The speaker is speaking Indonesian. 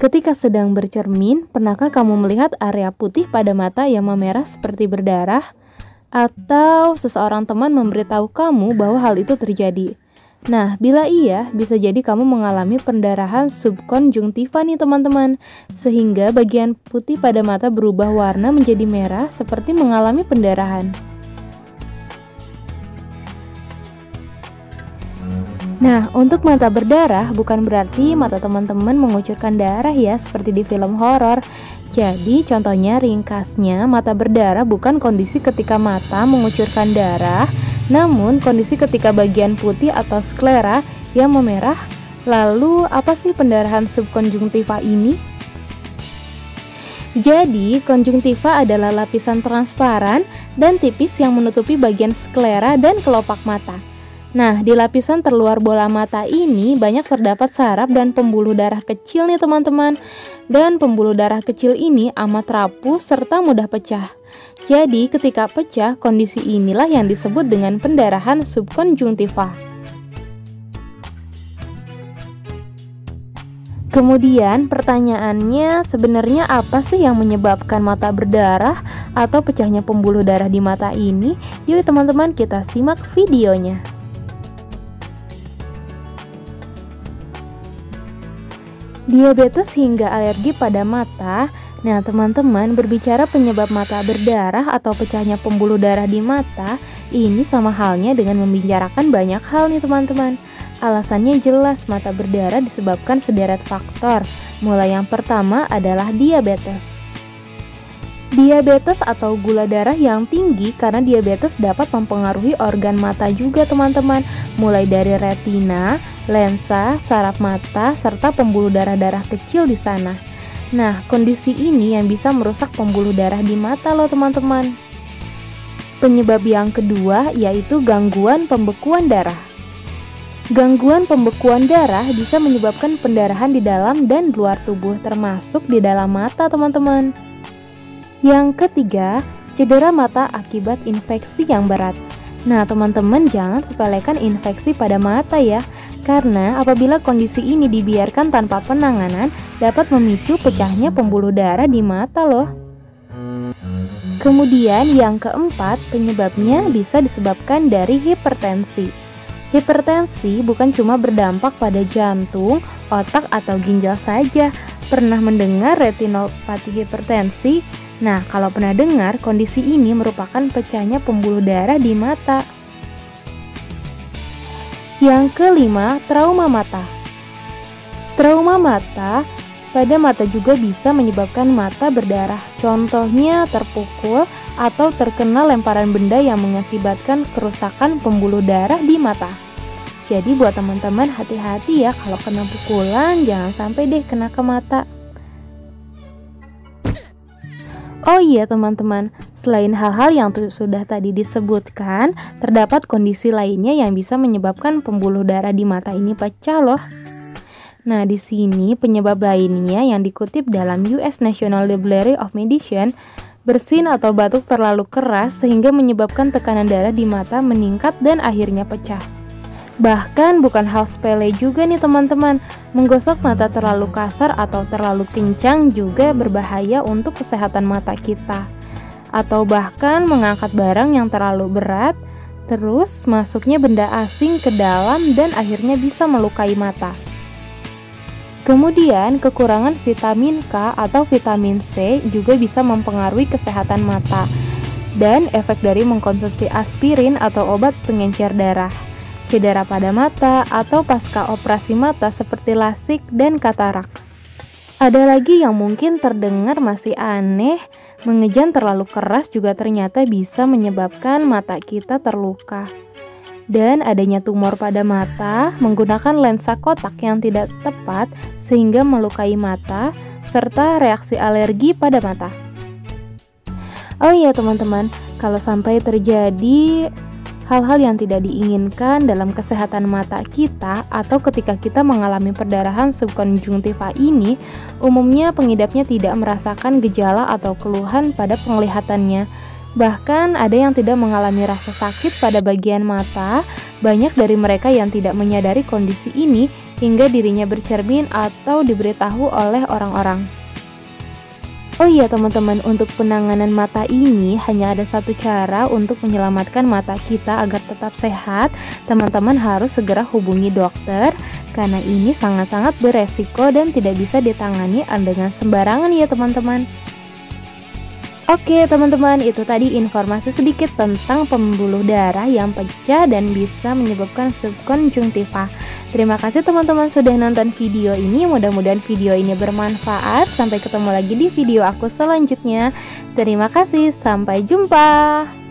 Ketika sedang bercermin, pernahkah kamu melihat area putih pada mata yang memerah seperti berdarah? Atau seseorang teman memberitahu kamu bahwa hal itu terjadi? Nah, bila iya, bisa jadi kamu mengalami pendarahan subkonjungtiva nih teman-teman. Sehingga bagian putih pada mata berubah warna menjadi merah seperti mengalami pendarahan. Nah, untuk mata berdarah bukan berarti mata teman-teman mengucurkan darah ya seperti di film horor. Jadi contohnya ringkasnya, mata berdarah bukan kondisi ketika mata mengucurkan darah, namun kondisi ketika bagian putih atau sklera yang memerah. Lalu apa sih pendarahan subkonjungtiva ini? Jadi konjungtiva adalah lapisan transparan dan tipis yang menutupi bagian sklera dan kelopak mata. Nah, di lapisan terluar bola mata ini banyak terdapat saraf dan pembuluh darah kecil nih teman-teman. Dan pembuluh darah kecil ini amat rapuh serta mudah pecah. Jadi ketika pecah, kondisi inilah yang disebut dengan pendarahan subkonjungtiva. Kemudian pertanyaannya, sebenarnya apa sih yang menyebabkan mata berdarah atau pecahnya pembuluh darah di mata ini? Yuk teman-teman, kita simak videonya. Diabetes hingga alergi pada mata. Nah teman-teman, berbicara penyebab mata berdarah atau pecahnya pembuluh darah di mata, ini sama halnya dengan membicarakan banyak hal nih teman-teman. Alasannya jelas, mata berdarah disebabkan sederet faktor. Mulai yang pertama adalah diabetes. Diabetes atau gula darah yang tinggi, karena diabetes dapat mempengaruhi organ mata juga teman-teman. Mulai dari retina, lensa, saraf mata, serta pembuluh darah-darah kecil di sana. Nah, kondisi ini yang bisa merusak pembuluh darah di mata loh teman-teman. Penyebab yang kedua yaitu gangguan pembekuan darah. Gangguan pembekuan darah bisa menyebabkan pendarahan di dalam dan luar tubuh, termasuk di dalam mata teman-teman. Yang ketiga, cedera mata akibat infeksi yang berat. Nah teman-teman, jangan sepelekan infeksi pada mata ya. Karena apabila kondisi ini dibiarkan tanpa penanganan, dapat memicu pecahnya pembuluh darah di mata loh. Kemudian yang keempat, penyebabnya bisa disebabkan dari hipertensi. Hipertensi bukan cuma berdampak pada jantung, otak, atau ginjal saja. Pernah mendengar retinopati hipertensi? Nah, kalau pernah dengar, kondisi ini merupakan pecahnya pembuluh darah di mata. Yang kelima, trauma mata. Trauma mata pada mata juga bisa menyebabkan mata berdarah. Contohnya terpukul atau terkena lemparan benda yang mengakibatkan kerusakan pembuluh darah di mata. Jadi buat teman-teman, hati-hati ya kalau kena pukulan, jangan sampai deh kena ke mata. Oh iya teman-teman, selain hal-hal yang sudah tadi disebutkan, terdapat kondisi lainnya yang bisa menyebabkan pembuluh darah di mata ini pecah loh. Nah, di sini penyebab lainnya yang dikutip dalam US National Library of Medicine, bersin atau batuk terlalu keras sehingga menyebabkan tekanan darah di mata meningkat dan akhirnya pecah. Bahkan bukan hal sepele juga nih teman-teman, menggosok mata terlalu kasar atau terlalu kencang juga berbahaya untuk kesehatan mata kita. Atau bahkan mengangkat barang yang terlalu berat, terus masuknya benda asing ke dalam dan akhirnya bisa melukai mata. Kemudian kekurangan vitamin K atau vitamin C juga bisa mempengaruhi kesehatan mata. Dan efek dari mengkonsumsi aspirin atau obat pengencer darah. Cedera pada mata atau pasca operasi mata seperti lasik dan katarak. Ada lagi yang mungkin terdengar masih aneh, mengejan terlalu keras juga ternyata bisa menyebabkan mata kita terluka. Dan adanya tumor pada mata, menggunakan lensa kotak yang tidak tepat sehingga melukai mata, serta reaksi alergi pada mata. Oh iya teman-teman, kalau sampai terjadi hal-hal yang tidak diinginkan dalam kesehatan mata kita atau ketika kita mengalami perdarahan subkonjungtiva ini, umumnya pengidapnya tidak merasakan gejala atau keluhan pada penglihatannya. Bahkan ada yang tidak mengalami rasa sakit pada bagian mata. Banyak dari mereka yang tidak menyadari kondisi ini hingga dirinya bercermin atau diberitahu oleh orang-orang. Oh iya teman-teman, untuk penanganan mata ini hanya ada satu cara untuk menyelamatkan mata kita agar tetap sehat. Teman-teman harus segera hubungi dokter karena ini sangat-sangat beresiko dan tidak bisa ditangani dengan sembarangan ya teman-teman. Oke teman-teman, itu tadi informasi sedikit tentang pembuluh darah yang pecah dan bisa menyebabkan subkonjungtiva. Terima kasih teman-teman sudah nonton video ini, mudah-mudahan video ini bermanfaat. Sampai ketemu lagi di video aku selanjutnya. Terima kasih, sampai jumpa.